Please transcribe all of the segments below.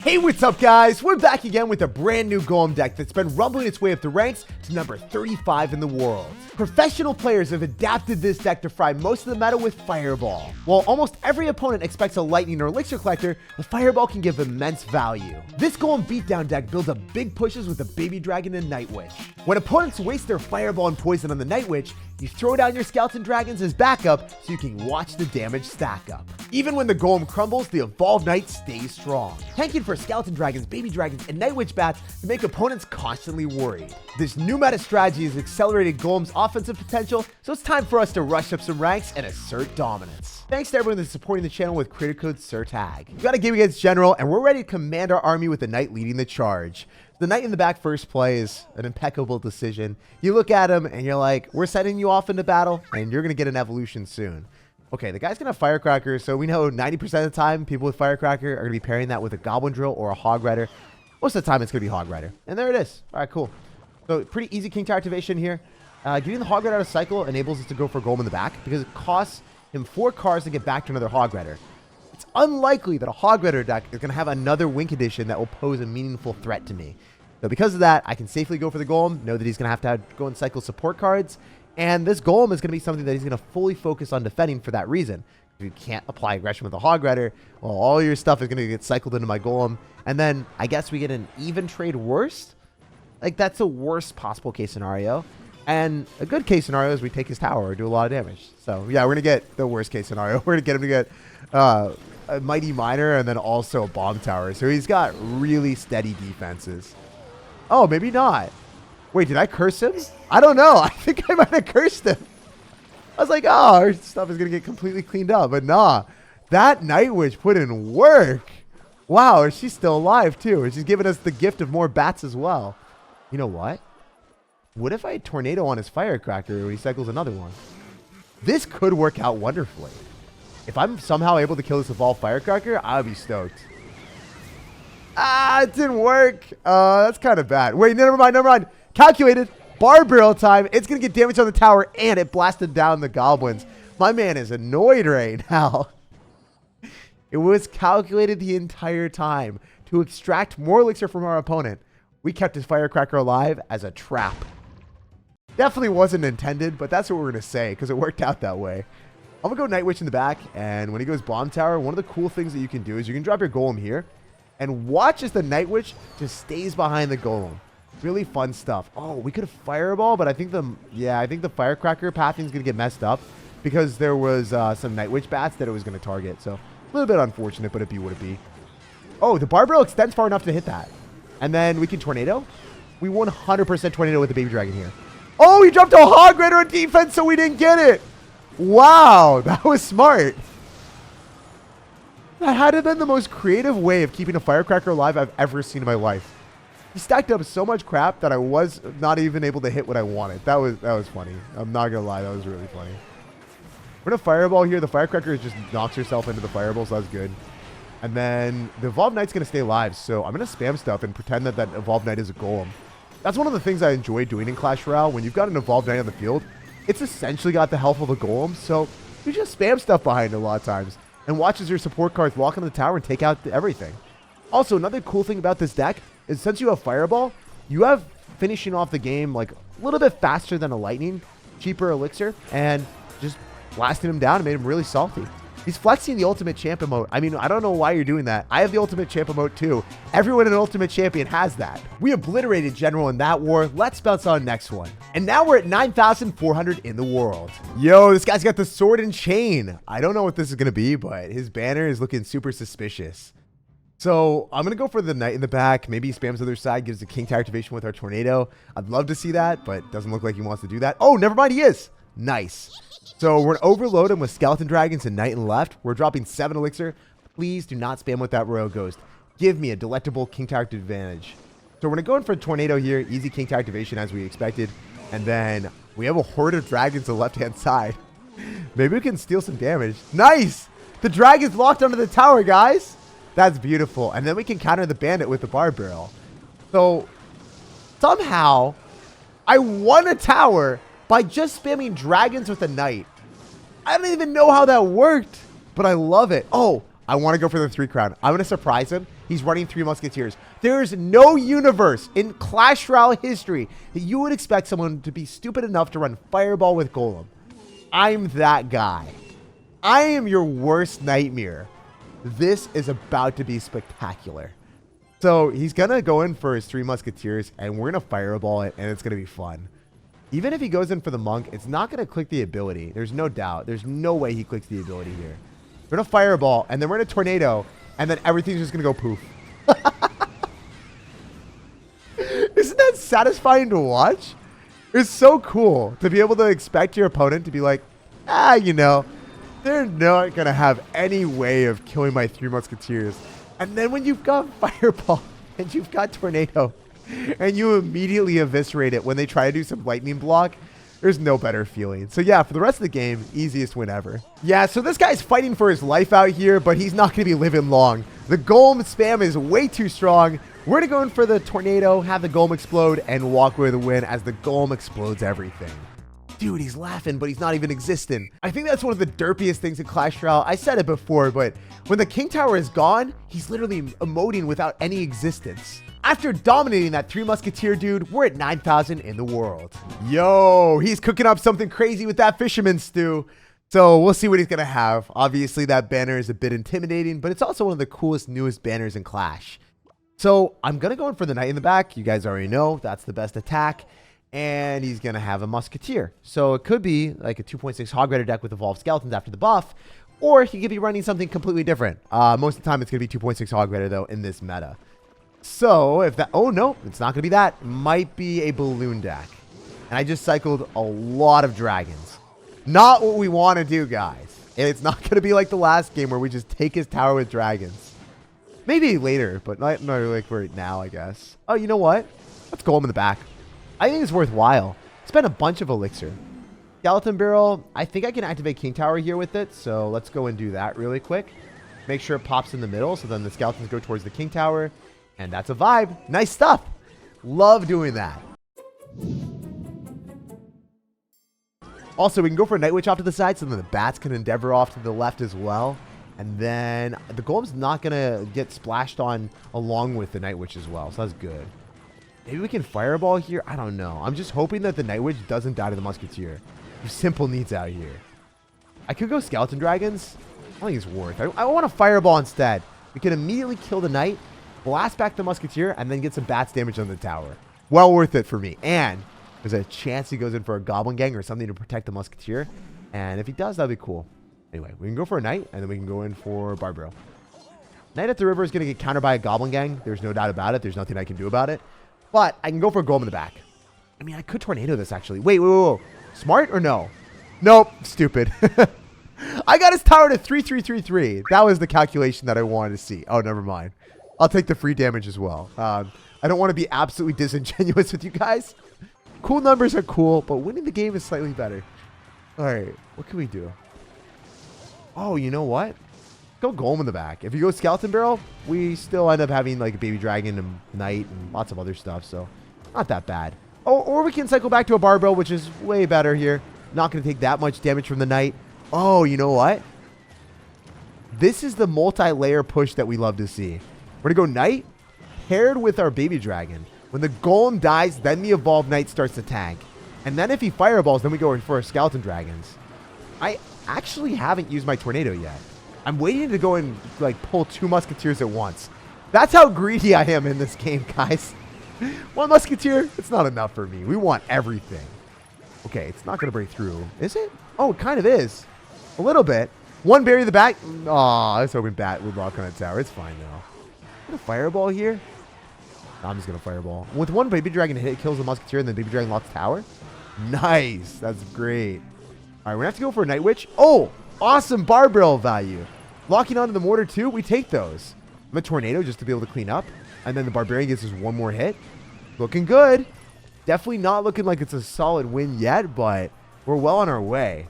Hey, what's up guys? We're back again with a brand new Golem deck that's been rumbling its way up the ranks to number 35 in the world. Professional players have adapted this deck to fry most of the meta with Fireball. While almost every opponent expects a Lightning or Elixir Collector, the Fireball can give immense value. This Golem beatdown deck builds up big pushes with a Baby Dragon and Night Witch. When opponents waste their Fireball and Poison on the Night Witch, you throw down your Skeleton Dragons as backup so you can watch the damage stack up. Even when the Golem crumbles, the Evolved Knight stays strong, tanking for Skeleton Dragons, Baby Dragons, and Night Witch bats to make opponents constantly worried. This new meta strategy has accelerated Golem's offensive potential, so it's time for us to rush up some ranks and assert dominance. Thanks to everyone that's supporting the channel with creator code SirTag. We've got a game against General, and we're ready to command our army with the Knight leading the charge. The Knight in the back first play is an impeccable decision. You look at him and you're like, we're setting you off into battle, and you're going to get an evolution soon. Okay, the guy's going to have Firecracker, so we know 90% of the time people with Firecracker are going to be pairing that with a Goblin Drill or a Hog Rider. Most of the time it's going to be Hog Rider. And there it is. All right, cool. So pretty easy King Tower activation here. Getting the Hog Rider out of cycle enables us to go for Golem in the back because it costs him 4 cards to get back to another Hog Rider. It's unlikely that a Hog Rider deck is going to have another Wing condition that will pose a meaningful threat to me. So because of that, I can safely go for the Golem, know that he's going to have go and cycle support cards. And this Golem is going to be something that he's going to fully focus on defending for that reason. You can't apply aggression with a Hog Rider. Well, all your stuff is going to get cycled into my Golem. And then I guess we get an even trade worst. Like, that's the worst possible case scenario. And a good case scenario is we take his tower or do a lot of damage. So, yeah, we're going to get the worst case scenario. We're going to get him to get a Mighty Miner and then also a Bomb Tower. So he's got really steady defenses. Oh, maybe not. Wait, did I curse him? I don't know. I think I might have cursed him. I was like, oh, our stuff is going to get completely cleaned up. But nah, that Night Witch put in work. Wow, she's still alive too. And she's giving us the gift of more bats as well. You know what? What if I had Tornado on his Firecracker when he cycles another one? This could work out wonderfully. If I'm somehow able to kill this Evolved Firecracker, I'll be stoked. Ah, it didn't work. That's kind of bad. Wait, never mind. Calculated. Barbarian time. It's going to get damage on the tower, and it blasted down the goblins. My man is annoyed right now. It was calculated the entire time to extract more elixir from our opponent. We kept his Firecracker alive as a trap. Definitely wasn't intended, but that's what we're going to say because it worked out that way. I'm going to go Night Witch in the back, and when he goes Bomb Tower, one of the cool things that you can do is you can drop your Golem here and watch as the Night Witch just stays behind the Golem. Really fun stuff. Oh, we could have Fireball, but I think the Firecracker pathing is going to get messed up because there was some Night Witch bats that it was going to target. So a little bit unfortunate, but it be what it be. Oh, the Barbarian extends far enough to hit that. And then we can Tornado. We 100% Tornado with the Baby Dragon here. Oh, he dropped a Hog Rider on defense, so we didn't get it. Wow, that was smart. That had to have been the most creative way of keeping a Firecracker alive I've ever seen in my life. He stacked up so much crap that I was not even able to hit what I wanted. That was funny. I'm not going to lie. That was really funny. We're going to Fireball here. The Firecracker just knocks herself into the Fireball, so that's good. And then the Evolved Knight's going to stay alive, so I'm going to spam stuff and pretend that that Evolved Knight is a Golem. That's one of the things I enjoy doing in Clash Royale. When you've got an Evolved Knight on the field, it's essentially got the health of a Golem, so you just spam stuff behind it a lot of times and watch as your support cards walk into the tower and take out everything. Also, another cool thing about this deck is since you have Fireball, you have finishing off the game like a little bit faster than a Lightning, cheaper Elixir, and just blasting him down and made him really salty. He's flexing the Ultimate Champ emote. I mean, I don't know why you're doing that. I have the Ultimate Champ emote too. Everyone in Ultimate Champion has that. We obliterated General in that war. Let's bounce on next one. And now we're at 9,400 in the world. Yo, this guy's got the Sword and Chain. I don't know what this is going to be, but his banner is looking super suspicious. So I'm going to go for the Knight in the back. Maybe he spams the other side, gives the King Tower activation with our Tornado. I'd love to see that, but doesn't look like he wants to do that. Oh, never mind, he is. Nice. So we're going to overload him with Skeleton Dragons and Knight and left. We're dropping 7 Elixir. Please do not spam with that Royal Ghost. Give me a delectable King Tower advantage. So we're going to go in for a Tornado here. Easy King Tower activation as we expected. And then we have a Horde of Dragons on the left-hand side. Maybe we can steal some damage. Nice! The Dragon's locked onto the tower, guys. That's beautiful. And then we can counter the Bandit with the Barbarian. So somehow I won a tower by just spamming Dragons with a Knight. I don't even know how that worked, but I love it. Oh, I want to go for the 3 crown. I'm going to surprise him he's running 3 musketeers. There's no universe in Clash Royale history that you would expect someone to be stupid enough to run fireball with Golem. I'm that guy. I am your worst nightmare. This is about to be spectacular. So he's going to go in for his 3 musketeers, and we're going to fireball it, and it's going to be fun. Even if he goes in for the monk, it's not going to click the ability. There's no doubt. There's no way he clicks the ability here. We're going to fireball, and then we're going to tornado, and then everything's just going to go poof. Isn't that satisfying to watch? It's so cool to be able to expect your opponent to be like, you know, they're not going to have any way of killing my 3 musketeers. And then when you've got fireball and you've got tornado and you immediately eviscerate it when they try to do some lightning block, there's no better feeling. So yeah, for the rest of the game, easiest win ever. Yeah, so this guy's fighting for his life out here, but he's not going to be living long. The Golem spam is way too strong. We're going to go in for the tornado, have the Golem explode, and walk away with the win as the Golem explodes everything. Dude, he's laughing, but he's not even existing. I think that's one of the derpiest things in Clash Royale. I said it before, but when the King Tower is gone, he's literally emoting without any existence. After dominating that 3 musketeer dude, we're at 9,000 in the world. Yo, he's cooking up something crazy with that fisherman stew. So we'll see what he's going to have. Obviously, that banner is a bit intimidating, but it's also one of the coolest, newest banners in Clash. So I'm going to go in for the knight in the back. You guys already know that's the best attack. And he's going to have a musketeer. So it could be like a 2.6 Hog Rider deck with evolved skeletons after the buff. Or he could be running something completely different. Most of the time, it's going to be 2.6 Hog Rider, though, in this meta. So if that... Oh, no. It's not going to be that. It might be a balloon deck. And I just cycled a lot of dragons. Not what we want to do, guys. And it's not going to be like the last game where we just take his tower with dragons. Maybe later, but not like right now, I guess. Oh, you know what? Let's go him in the back. I think it's worthwhile. Spend a bunch of elixir. Skeleton barrel. I think I can activate King Tower here with it. So let's go and do that really quick. Make sure it pops in the middle. So then the skeletons go towards the King Tower. And that's a vibe. Nice stuff. Love doing that. Also, we can go for a Night Witch off to the side. So then the bats can endeavor off to the left as well. And then the Golem's not going to get splashed on along with the Night Witch as well. So that's good. Maybe we can fireball here. I don't know. I'm just hoping that the Night Witch doesn't die to the Musketeer. There's simple needs out here. I could go Skeleton Dragons. I think it's worth. I want a fireball instead. We can immediately kill the Knight, blast back the Musketeer, and then get some bats damage on the tower. Well worth it for me. And there's a chance he goes in for a Goblin Gang or something to protect the Musketeer. And if he does, that'd be cool. Anyway, we can go for a Knight, and then we can go in for Barbaro. Knight at the river is going to get countered by a Goblin Gang. There's no doubt about it. There's nothing I can do about it. But I can go for a Golem in the back. I mean, I could tornado this, actually. Wait. Smart or no? Nope. Stupid. I got his tower to 3-3-3-3. That was the calculation that I wanted to see. Oh, never mind. I'll take the free damage as well. I don't want to be absolutely disingenuous with you guys. Cool numbers are cool, but winning the game is slightly better. All right. What can we do? Oh, you know what? Go Golem in the back. If you go Skeleton Barrel, we still end up having like a Baby Dragon and Knight and lots of other stuff, so not that bad. Oh, or we can cycle back to a Barbell, which is way better here. Not going to take that much damage from the Knight. Oh, you know what? This is the multi-layer push that we love to see. We're going to go Knight paired with our Baby Dragon. When the Golem dies, then the Evolved Knight starts to tank. And then if he fireballs, then we go for our Skeleton Dragons. I actually haven't used my Tornado yet. I'm waiting to go and like pull 2 Musketeers at once. That's how greedy I am in this game, guys. 1 Musketeer, it's not enough for me. We want everything. Okay, it's not going to break through. Is it? Oh, it kind of is. A little bit. 1 bury the back. Oh, I was hoping Bat would lock on a tower. It's fine, though. I'm going to Fireball here. No, I'm just going to Fireball. With 1 Baby Dragon hit, it kills the Musketeer, and then Baby Dragon locks tower. Nice. That's great. All right, we're going to have to go for a Night Witch. Oh, awesome Barbell value. Locking onto the Mortar, too. We take those. I'm a Tornado just to be able to clean up. And then the Barbarian gets us 1 more hit. Looking good. Definitely not looking like it's a solid win yet, but we're well on our way.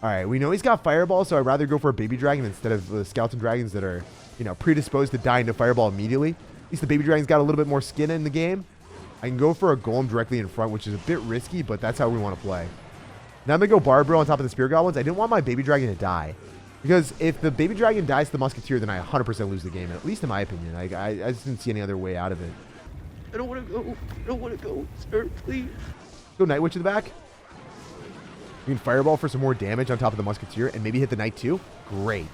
All right, we know he's got Fireball, so I'd rather go for a Baby Dragon instead of the Skeleton Dragons that are, you know, predisposed to dying to Fireball immediately. At least the Baby Dragon's got a little bit more skin in the game. I can go for a Golem directly in front, which is a bit risky, but that's how we want to play. Now I'm going to go Barbaro on top of the Spear Goblins. I didn't want my Baby Dragon to die. Because if the baby dragon dies to the musketeer, then I 100% lose the game, at least in my opinion. Like, I just didn't see any other way out of it. I don't want to go. I don't want to go. Sir, please. Go Night Witch in the back. You can Fireball for some more damage on top of the musketeer and maybe hit the knight too. Great.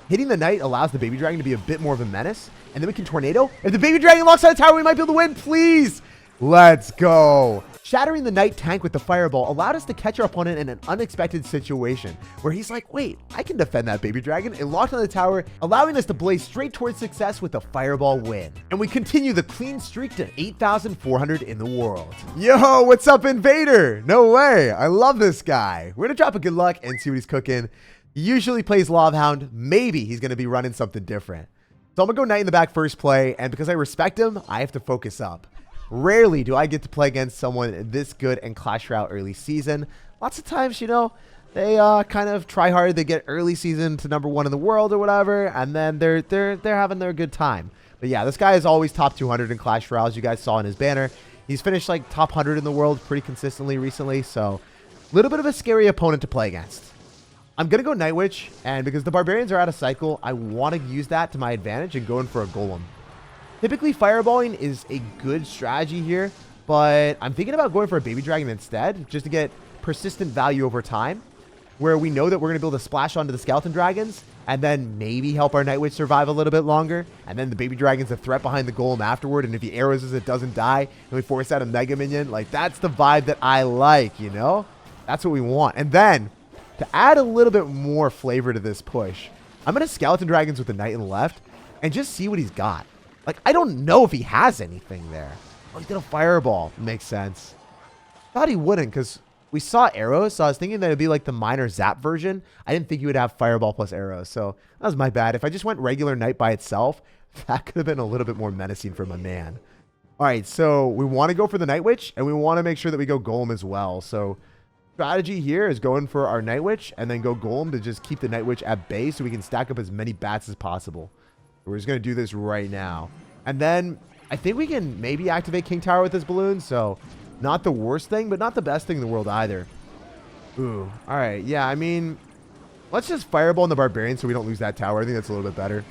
Hitting the knight allows the baby dragon to be a bit more of a menace. And then we can tornado. If the baby dragon locks on the tower, we might be able to win. Please. Let's go. Shattering the knight tank with the fireball allowed us to catch our opponent in an unexpected situation where he's like, wait, I can defend that baby dragon. It locked on the tower, allowing us to blaze straight towards success with a fireball win. And we continue the clean streak to 8,400 in the world. Yo, what's up, Invader? No way. I love this guy. We're going to drop a good luck and see what he's cooking. He usually plays Lovehound. Maybe he's going to be running something different. So I'm going to go knight in the back first play. And because I respect him, I have to focus up. Rarely do I get to play against someone this good in Clash Royale early season. Lots of times, you know, they kind of try hard. They get early season to #1 in the world or whatever, and then they're having their good time. But yeah, this guy is always top 200 in Clash Royale, as you guys saw in his banner. He's finished like top 100 in the world pretty consistently recently, so a little bit of a scary opponent to play against. I'm going to go Night Witch, and because the barbarians are out of cycle, I want to use that to my advantage and go in for a golem. Typically, fireballing is a good strategy here, but I'm thinking about going for a baby dragon instead, just to get persistent value over time, where we know that we're going to be able to splash onto the skeleton dragons, and then maybe help our Night Witch survive a little bit longer, and then the baby dragon's a threat behind the golem afterward, and if he arrows us, it doesn't die, and we force out a mega minion. Like, that's the vibe that I like, you know? That's what we want. And then, to add a little bit more flavor to this push, I'm going to skeleton dragons with the knight in the left, and just see what he's got. Like, I don't know if he has anything there. Oh, he's got a fireball. Makes sense. Thought he wouldn't because we saw arrows, so I was thinking that it'd be like the minor zap version. I didn't think he would have fireball plus arrows, so that was my bad. If I just went regular knight by itself, that could have been a little bit more menacing for my man. All right, so we want to go for the Night Witch, and we want to make sure that we go Golem as well. So strategy here is going for our Night Witch and then go Golem to just keep the Night Witch at bay so we can stack up as many bats as possible. We're just going to do this right now. And then I think we can maybe activate King Tower with this balloon. So not the worst thing, but not the best thing in the world either. Ooh. All right. Yeah, I mean, let's just fireball in the barbarian so we don't lose that tower. I think that's a little bit better.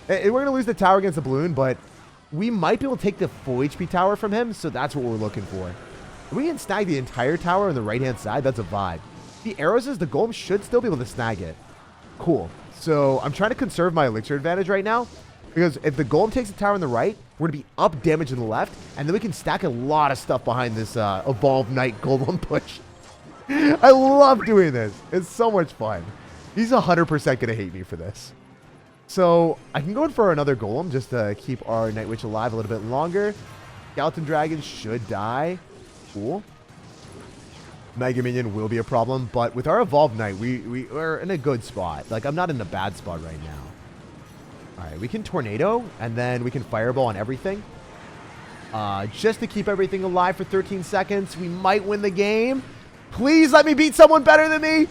We're going to lose the tower against the balloon, but we might be able to take the full HP tower from him. So that's what we're looking for. If we can snag the entire tower on the right-hand side, that's a vibe. The arrows, the golem should still be able to snag it. Cool. So I'm trying to conserve my elixir advantage right now, because if the golem takes the tower on the right, we're going to be up damage on the left, and then we can stack a lot of stuff behind this evolved knight golem push. I love doing this. It's so much fun. He's 100% going to hate me for this. So I can go in for another golem just to keep our Night Witch alive a little bit longer. Skeleton dragon should die. Cool. Mega Minion will be a problem, but with our Evolved Knight, we are in a good spot. Like, I'm not in a bad spot right now. All right, we can Tornado, and then we can Fireball on everything. Just to keep everything alive for 13 seconds. We might win the game. Please let me beat someone better than me.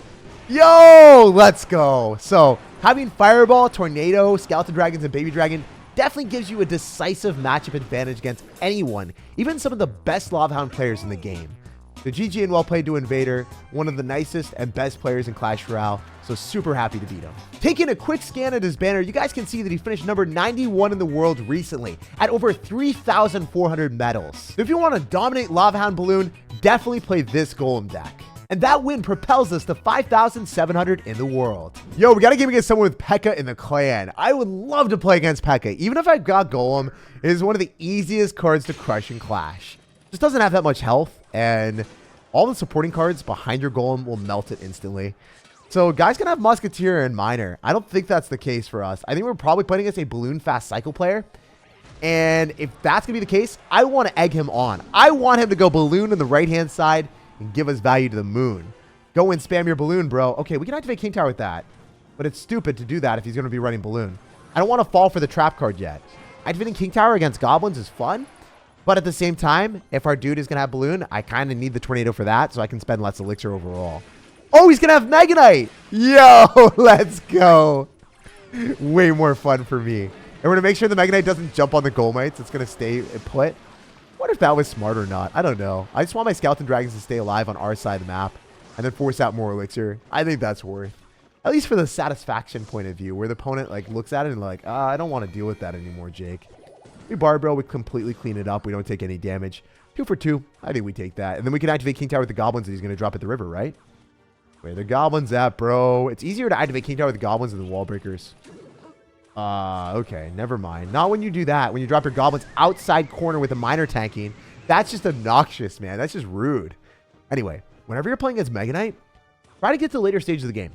Yo, let's go. So, having Fireball, Tornado, Skeleton Dragons, and Baby Dragon definitely gives you a decisive matchup advantage against anyone, even some of the best Lovehound players in the game. So GG and well played to Invader, one of the nicest and best players in Clash Royale, so super happy to beat him. Taking a quick scan at his banner, you guys can see that he finished number 91 in the world recently, at over 3,400 medals. So if you want to dominate Lovehound Balloon, definitely play this Golem deck. And that win propels us to 5,700 in the world. Yo, we got to game against someone with P.E.K.K.A in the clan. I would love to play against P.E.K.K.A. Even if I've got Golem, it is one of the easiest cards to crush in Clash. Just doesn't have that much health, and all the supporting cards behind your Golem will melt it instantly. So guys can have Musketeer and Miner. I don't think that's the case for us. I think we're probably playing against a balloon fast cycle player. And if that's going to be the case, I want to egg him on. I want him to go balloon on the right-hand side and give us value to the moon. Go and spam your balloon, bro. Okay, we can activate King Tower with that. But it's stupid to do that if he's going to be running balloon. I don't want to fall for the trap card yet. Activating King Tower against goblins is fun. But at the same time, if our dude is going to have balloon, I kind of need the tornado for that so I can spend less elixir overall. Oh, he's going to have Mega Knight. Yo, let's go. Way more fun for me. And we're going to make sure the Mega Knight doesn't jump on the Golemites. It's going to stay put. What if that was smart or not? I don't know. I just want my Skeleton Dragons to stay alive on our side of the map and then force out more elixir. I think that's worth At least for the satisfaction point of view, where the opponent like looks at it and like, I don't want to deal with that anymore, Jake. We barbell, we completely clean it up. We don't take any damage. 2 for 2. I think we take that. And then we can activate King Tower with the goblins that he's going to drop at the river, right? Where the goblins at, bro? It's easier to activate King Tower with the goblins than the wall breakers. Okay, never mind. Not when you do that. When you drop your goblins outside corner with a miner tanking, that's just obnoxious, man. That's just rude. Anyway, whenever you're playing against Mega Knight, try to get to later stages of the game.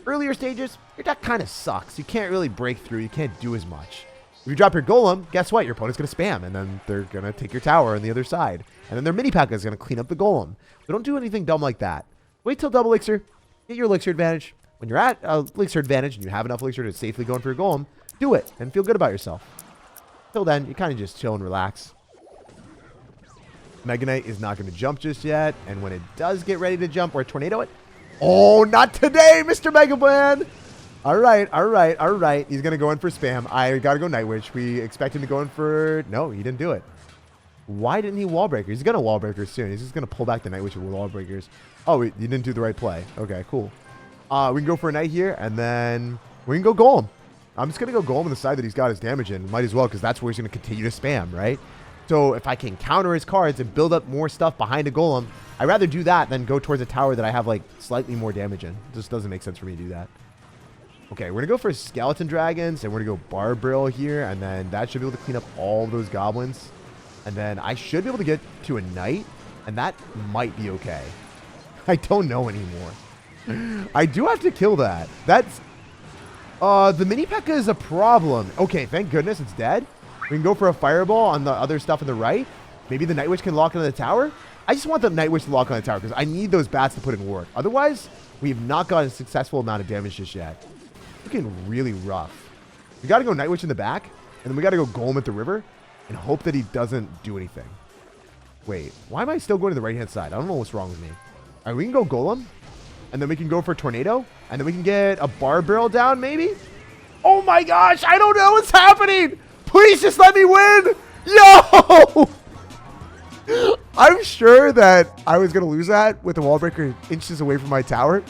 Earlier stages, your deck kind of sucks. You can't really break through. You can't do as much. If you drop your golem, guess what? Your opponent's going to spam, and then they're going to take your tower on the other side. And then their mini pack is going to clean up the golem. So don't do anything dumb like that. Wait till double elixir. Get your elixir advantage. When you're at elixir advantage and you have enough elixir to safely go in for your golem, do it and feel good about yourself. Till then, you kind of just chill and relax. Mega Knight is not going to jump just yet. And when it does get ready to jump or tornado it, oh, not today, Mr. Mega Man. All right, all right, all right. He's going to go in for spam. I got to go Night Witch. We expect him to go in for... No, he didn't do it. Why didn't he wall breaker? He's going to wall breaker soon. He's just going to pull back the Night Witch with wall breakers. Oh, he didn't do the right play. Okay, cool. We can go for a Knight here, and then we can go Golem. I'm just going to go Golem on the side that he's got his damage in. Might as well, because that's where he's going to continue to spam, right? So if I can counter his cards and build up more stuff behind a Golem, I'd rather do that than go towards a tower that I have, like, slightly more damage in. It just doesn't make sense for me to do that. Okay, we're going to go for Skeleton Dragons, and we're going to go Barbarian here, and then that should be able to clean up all those goblins. And then I should be able to get to a Knight, and that might be okay. I don't know anymore. I do have to kill that. That's... the mini P.E.K.K.A is a problem. Okay, thank goodness it's dead. We can go for a Fireball on the other stuff on the right. Maybe the Night Witch can lock onto the tower. I just want the Night Witch to lock on the tower, because I need those bats to put in work. Otherwise, we have not gotten a successful amount of damage just yet. Looking really rough. We got to go Night Witch in the back, and then we got to go Golem at the river and hope that he doesn't do anything. Wait, why am I still going to the right-hand side? I don't know what's wrong with me. All right, we can go Golem, and then we can go for Tornado, and then we can get a Barbarian down, maybe? Oh my gosh, I don't know what's happening! Please just let me win! Yo! I'm sure that I was going to lose that with the wall breaker inches away from my tower.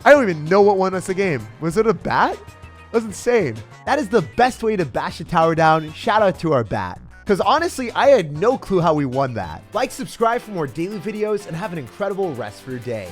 I don't even know what won us the game. Was it a bat? That was insane. That is the best way to bash a tower down. Shout out to our bat. Because honestly, I had no clue how we won that. Like, subscribe for more daily videos, and have an incredible rest for your day.